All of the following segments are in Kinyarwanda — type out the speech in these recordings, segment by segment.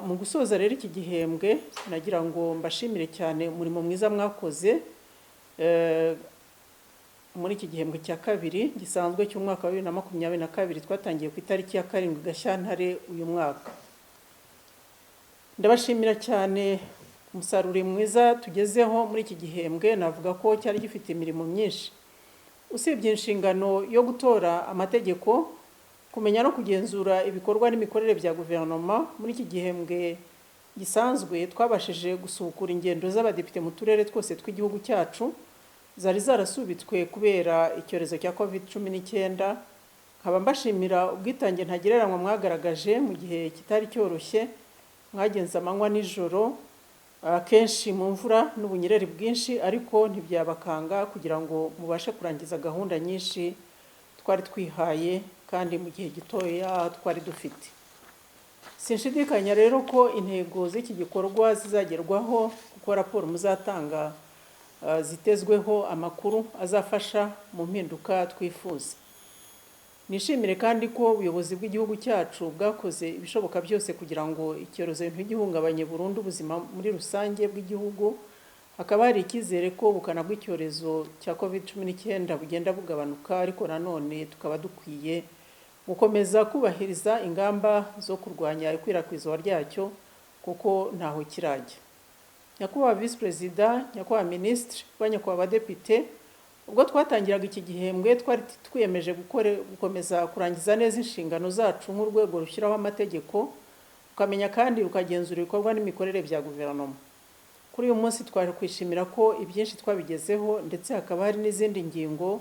Mu gusoza rero iki gihembwe nagira ngo mbashimire cyane umurimo mwiza mwakoze muri iki gihembwe cya kabiri gisanzwe cy'umwaka wa 2022 twatangiye ku itariki ya 7 Gashyantare uyu mwaka. Ndabashimira cyane umusaruro mwiza tugezeho muri iki gihembwe. Navuga ko cyari gifite imirimo myinshi, usibye inshingano yo gutora amategeko, kumenya no kugenzura ibikorwa n'imikorere bya guverinoma. Muri iki gihembwe gisanzwe twabashije gusukura ingendo z'abadepite mu turere twose tw'igihugu cyacu zari zarasubitswe kubera icyorezo cya COVID-19. Nkaba mbashimira ubwitange ntagereranywa mwagaragaje mu gihe kitari cyoroshye, mwagenza amanywa nijoro, kenshi mu mvura n'ubunyereri bwinshi, ariko ntibyabakanga kugira ngo mubashe kurangiza gahunda nyinshi twari twihaye kandi mu gihe gitoya twari dufite. Sinshidikanya rero ko intego z'iki gikorwa zizagerwaho, kuko raporo muzatanga zitezweho amakuru azafasha mu mpinduka twifuza. Nishimire kandi ko ubuyobozi bw'igihugu cyacu bwakoze ibishoboka byose kugira ngo icyorezo ntigihungabanye burundu ubuzima muri rusange bw'igihugu. Hakaba hari icyizere ko ubukana bw'icyorezo cya COVID-19 bugenda bugabanuka, ariko nanone tukaba dukwiye gukomeza kubahiriza ingamba zo kurwanya ikwirakwizwa ryacyo kuko ntaho kirajya. Nyakubahwa Vice President, Nyakubahwa Ministre, Banyakubahwa Abadepite, ubwo twatangiraga iki gihembwe twari twiyemeje gukomeza kurangiza neza inshingano zacu nk'urwego rushyiraho amategeko, ukamenya kandi ukagenzura ibikorwa n'imikorere bya guverinoma. Kuri uyu munsi twari kwishimira ko ibyinshi twabigezeho, ndetse hakaba hari n'izindi ngingo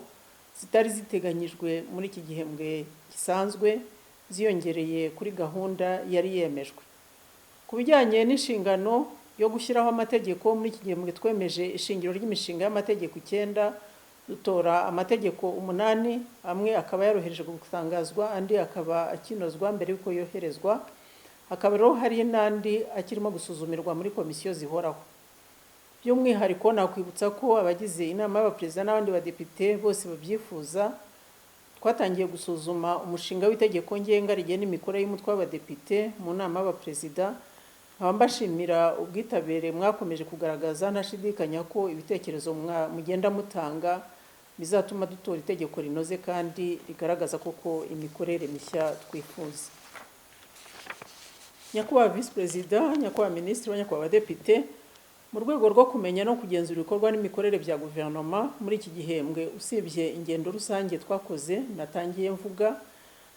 zitari ziteganyijwe muri iki gihembwe gisanzwe ziyongereye kuri gahunda yari yemejwe. Ku bijyanye n'inshingano yo gushyiraho amategeko, muri iki gihembwe twemeje ishingiro ry'imishinga y'amategeko 9, dutora amategeko 8, amwe akaba yaroherejwe gutangazwa, andi akaba akinozwa mbere yuko yoherezwa. Hakaba rero hari n'andi akirimo gusuzumirwa muri komisiyo zihoraho. By'umwihariko nakwibutsa ko abagize inama y'abaperezida n'abandi badepite bose babyifuza, twatangiye gusuzuma umushinga w'itegeko ngenga rigena imikorere y'umutwe w'abadepite mu nama y'abaperezida. Nkaba mbashimira ubwitabire mwakomeje kugaragaza, ntashidikanya ko ibitekerezo mugenda mutanga bizatuma dutora itegeko rinoze kandi rigaragaza koko imikorere mishya twifuza. Nyakubahwa Vice President, Nyakubahwa Ministre, Banyakubahwa Abadepite, mu rwego rwo kumenya no kugenzura ibikorwa n'imikorere bya guverinoma muri iki gihembwe, usibye ingendo rusange twakoze natangiye mvuga,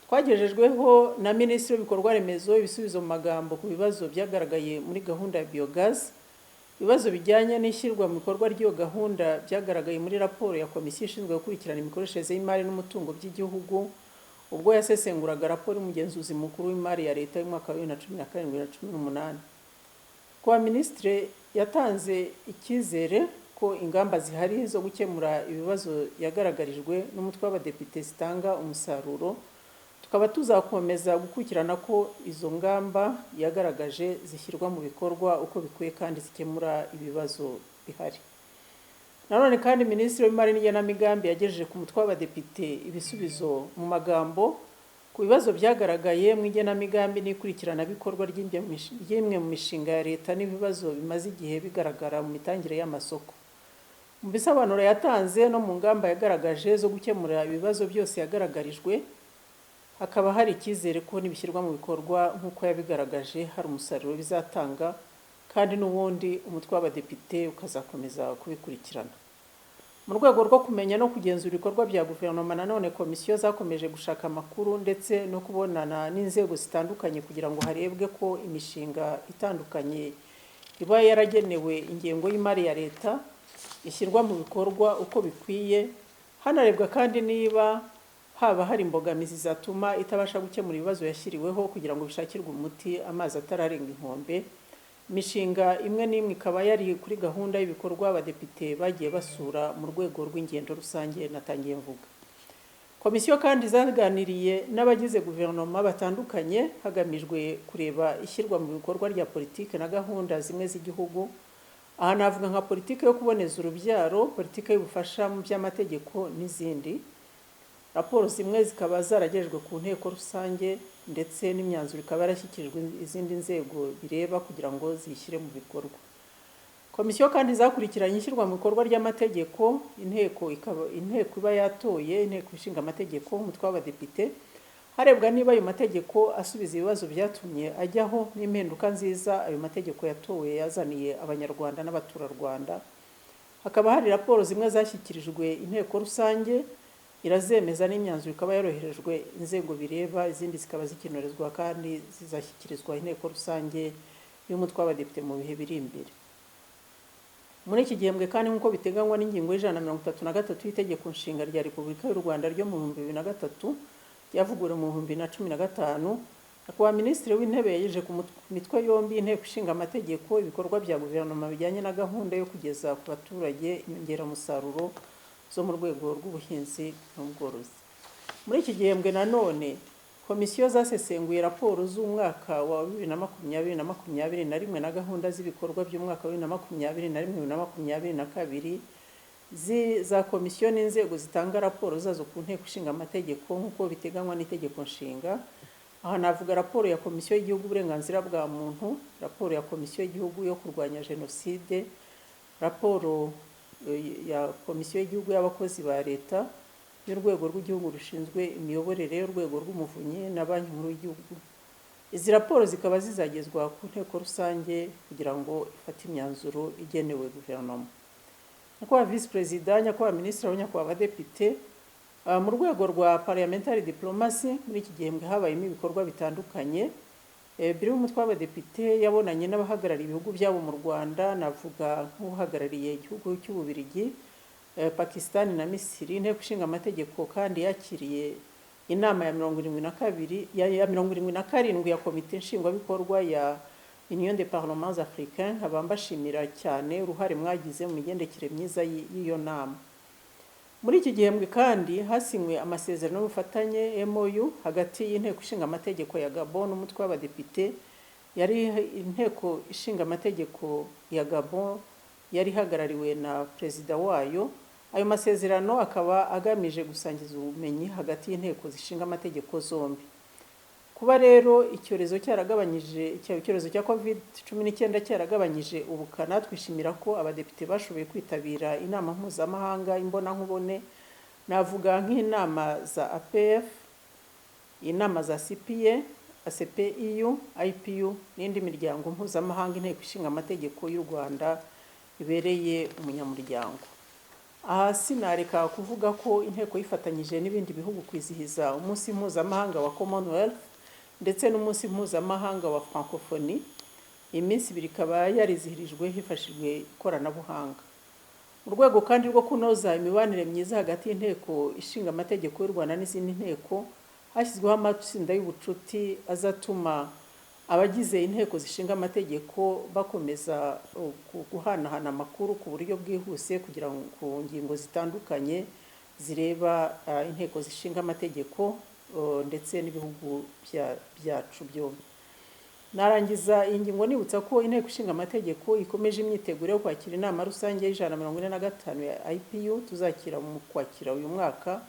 twagejejweho na Minisitiri w'ibikorwa remezo ibisubizo mu magambo ku bibazo byagaragaye muri gahunda ya biogaz. Ibibazo bijyanye n'ishyirwa mu bikorwa ry'iyo gahunda byagaragaye muri raporo ya komisiyo ishinzwe gukurikirana imikoreshereze y'imari n'umutungo by'igihugu, ubwo yasesenguraga raporo y'umugenzuzi mukuru w'imari ya leta y'umwaka wa 2017-2018. Kwa Ministre yatanze icyizere ko ingamba zihari zo gukemura ibibazo yagaragarijwe n'umutwe w'abadepite zitanga umusaruro. Tukaba tuzakomeza gukurikirana ko izo ngamba yagaragaje zishyirwa mu bikorwa uko bikwiye kandi zikemura ibibazo bihari. Nanone kandi Minisitiri w'Imari n'Igenamigambi yagejeje ku mutwe w'abadepite ibisubizo mu magambo ku bibazo byagaragaye mu igenamigambi n'ikurikirana bikorwa ry'imwe mu mishinga ya leta n'ibibazo bimaze igihe bigaragara mu mitangire y'amasoko. Mu bisobanuro yatanze no mu ngamba yagaragaje zo gukemura ibibazo byose yagaragarijwe, hakaba hari icyizere ko nibishyirwa mu bikorwa nk'uko yabigaragaje hari umusaruro bizatanga, kandi n'ubundi umutwe w'abadepite ukazakomeza kubikurikirana. Mu rwego rwo kumenya no kugenzura ibikorwa bya guverinoma, nanone komisiyo zakomeje gushaka amakuru ndetse no kubonana n'inzego zitandukanye kugira ngo harebwe ko imishinga itandukanye iba yaragenewe ingengo y'imari ya leta ishyirwa mu bikorwa uko bikwiye, hanarebwa kandi niba haba hari imbogamizi zatuma itabasha gukemura ibibazo yashyiriweho kugira ngo bishakirwe umuti amazi atararenga inkombe. Imishinga imwe n'imwe ikaba yari kuri gahunda y'ibikorwa abadepite bagiye basura mu rwego rw'ingendo rusange natangiye mvuga. Komisiyo kandi zaganiriye n'abagize guverinoma batandukanye hagamijwe kureba ishyirwa mu bikorwa rya politike na gahunda zimwe z'igihugu. Aha navuga nka politike yo kuboneza urubyaro, politike y'ubufasha mu by'amategeko n'izindi. raporo zimwe zikaba zaragejejwe ku nteko rusange ndetse n'imyanzuro ikaba yarashyikirijwe izindi nzego bireba kugira ngo zishyire mu bikorwa. Komisiyo kandi zakurikiranye ishyirwa mu bikorwa ry'amategeko, inteko iba yatoye, inteko ishinga amategeko, umutwe w'abadepite, harebwa niba ayo mategeko asubiza ibibazo byatumye ajyaho n'impinduka nziza ayo mategeko yatowe yazaniye abanyarwanda n'abaturarwanda. Hakaba hari raporo zimwe zashyikirijwe inteko rusange, irazemeza n'imyanzuro ikaba yoroherejwe inzego bireba, izindi zikaba zikinoherezwa kandi zizashyikirizwa inteko rusange y'umutwe w'abadepite mu bihe biri imbere. Muri iki gihembwe kandi nk'uko biteganywa n'ingingo y'133 y'itegeko nshinga rya Repubulika y'u Rwanda ryo mu 2003 ryavuguruwe mu 2015, akaba Minisitiri w'Intebe yagejeje ku mitwe yombi inteko ishinga amategeko ibikorwa bya guverinoma bijyanye na gahunda yo kugeza ku baturage inyongeramusaruro zo mu rwego rw'ubuhinzi n'ubworozi. Muri iki gihembwe nanone komisiyo zasesenguye raporo z'umwaka wa 2021 na gahunda z'ibikorwa by'umwaka wa 2021-2022 za komisiyo n'inzego zitanga raporo zazo ku nteko ishinga amategeko nk'uko biteganywa n'itegeko nshinga. Aha navuga raporo ya Komisiyo y'Igihugu y'Uburenganzira bwa Muntu, raporo ya Komisiyo y'Igihugu yo kurwanya Jenoside, raporo ya Komisiyo y'Igihugu y'Abakozi ba Leta, y'urwego rw'igihugu rushinzwe imiyoborere y'urwego rw'umuvunyi na Banki Nkuru y'Igihugu. Izi raporo zikaba zizagezwa ku nteko rusange kugira ngo ifate imyanzuro igenewe guverinoma. Nyakubahwa Visi Perezida, Nyakubahwa Minisitiri, Nyakubahwa Abadepite, mu rwego rwa parliamentary diplomacy muri iki gihembwe habayemo ibikorwa bitandukanye. Biro y'umutwe w'abadepite yabonanye n'abahagarariye ibihugu byabo mu Rwanda, navuga nk'uhagarariye igihugu cy'Ububiligi, Pakistan na Misiri. Inteko ishinga amategeko kandi yakiriye inama ya 77 ya komite nshingwabikorwa ya Union des Parlements Africains. Nkaba mbashimira cyane uruhare mwagize mu migendekere myiza y'iyo nama. Muri iki gihembwe kandi hasinywe amasezerano y'ubufatanye MOU hagati y'inteko ishinga amategeko ya Gabon n'umutwe w'abadepite. Yari inteko ishinga amategeko ya Gabon yari hagarariwe na perezida wayo. Ayo masezerano akaba agamije gusangiza ubumenyi hagati y'inteko zishinga amategeko zombi. Kuba rero icyorezo cya COVID-19 cyaragabanyije ubukana, twishimira ko abadepite bashoboye kwitabira inama mpuzamahanga imbonankubone, navuga nk'inama za APF, inama za CPA, ACP-EU, IPU n'indi miryango mpuzamahanga inteko ishinga amategeko y'u Rwanda ibereye umunyamuryango. Aha sinareka kuvuga ko inteko yifatanyije n'ibindi bihugu kwizihiza umunsi mpuzamahanga wa Commonwealth ndetse n'umunsi mpuzamahanga wa Francophonie. Iminsi ibiri ikaba yarizihirijwe hifashishijwe ikoranabuhanga. Mu rwego kandi rwo kunoza imibanire myiza hagati y'inteko ishinga amategeko y'u Rwanda n'izindi nteko, hashyizweho amatsinda y'ubucuti azatuma abagize inteko zishinga amategeko bakomeza guhanahana amakuru ku buryo bwihuse kugira ngo ku ngingo zitandukanye zireba inteko zishinga amategeko ndetse n'ibihugu byacu byombi. Narangiza iyi ngingo nibutsa ko inteko ishinga amategeko ikomeje imyiteguro yo kwakira inama rusange y'145 ya IPU tuzakira mu kwakira uyu mwaka,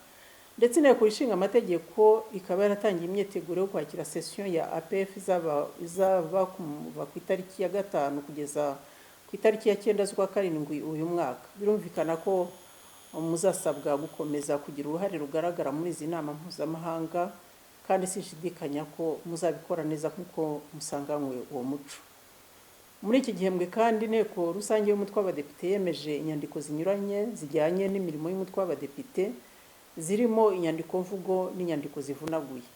ndetse inteko ishinga amategeko ikaba yaratangiye imyiteguro yo kwakira session ya APF izaba kuva ku itariki ya 5 kugeza ku itariki ya 9 z'ukwa karindwi uyu mwaka. Birumvikana ko muzasabwa gukomeza kugira uruhare rugaragara muri izi nama mpuzamahanga, kandi sinshidikanya ko muzabikora neza kuko musanganywe uwo muco. Muri iki gihembwe kandi inteko rusange y'umutwe w'abadepite yemeje inyandiko zinyuranye zijyanye n'imirimo y'umutwe w'abadepite, zirimo inyandiko mvugo n'inyandiko zivunaguye.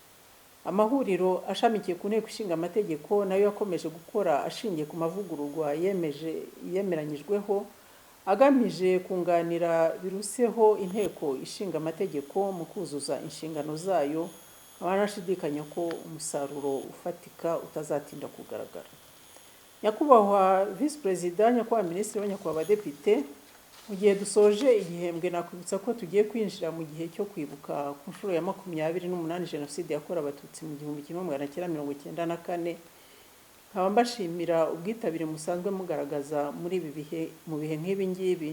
Amahuriro ashamikiye ku nteko ishinga amategeko nayo yakomeje gukora ashingiye ku mavugururwa yemeranyijweho agamije kunganira biruseho inteko ishinga amategeko mu kuzuza inshingano zayo, abanashidikanya ko umusaruro ufatika utazatinda kugaragara. Nyakubahwa Visi Perezida, Nyakubahwa Minisitiri, Nyakubahwa Abadepite, mu gihe dusoje igihembwe nakwibutsa ko tugiye kwinjira mu gihe cyo kwibuka ku nshuro ya 28 Jenoside yakorewe Abatutsi mu 1994. Nkaba mbashimira ubwitabire musanzwe mugaragaza muri ibi bihe mu bihe nk'ibi ngibi,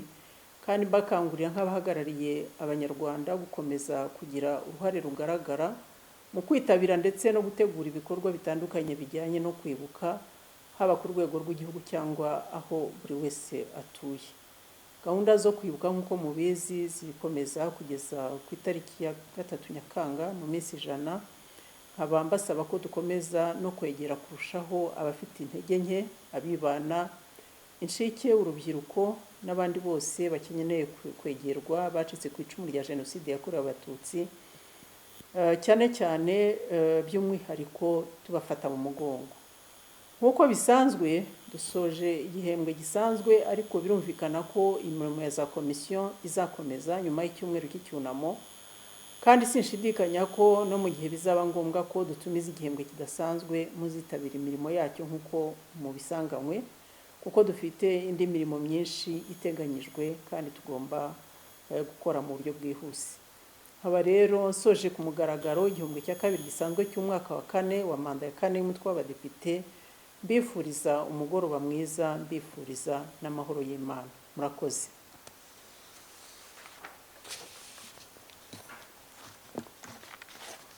kandi bakangurira nk'abahagarariye abanyarwanda gukomeza kugira uruhare rugaragara mu kwitabira ndetse no gutegura ibikorwa bitandukanye bijyanye no kwibuka, haba ku rwego rw'igihugu cyangwa aho buri wese atuye. Gahunda zo kwibuka nk'uko mubizi zikomeza kugeza ku itariki ya 3 Nyakanga mu minsi 100. Nkaba mbasaba ko dukomeza no kwegera kurushaho abafite intege nke, abibana, inshike, urubyiruko n'abandi bose bakeneye kwegerwa bacitse ku icumu rya Jenoside yakorewe Abatutsi, cyane cyane by'umwihariko tubafata mu mugongo. Nk'uko bisanzwe dusoje igihembwe gisanzwe, ariko birumvikana ko imirimo ya za komisiyo izakomeza nyuma y'icyumweru cy'icyunamo, kandi sinshidikanya ko no mu gihe bizaba ngombwa ko dutumiza igihembwe kidasanzwe muzitabira imirimo yacyo nk'uko mubisanganywe, kuko dufite indi mirimo myinshi iteganyijwe kandi tugomba gukora mu buryo bwihuse. Haba rero nsoje ku mugaragaro igihembwe cya kabiri gisanzwe cy'umwaka wa 4 wa manda ya 4 y'umutwe w'abadepite, mbifuriza umugoroba mwiza, mbifuriza n'amahoro y'Imana. Murakoze.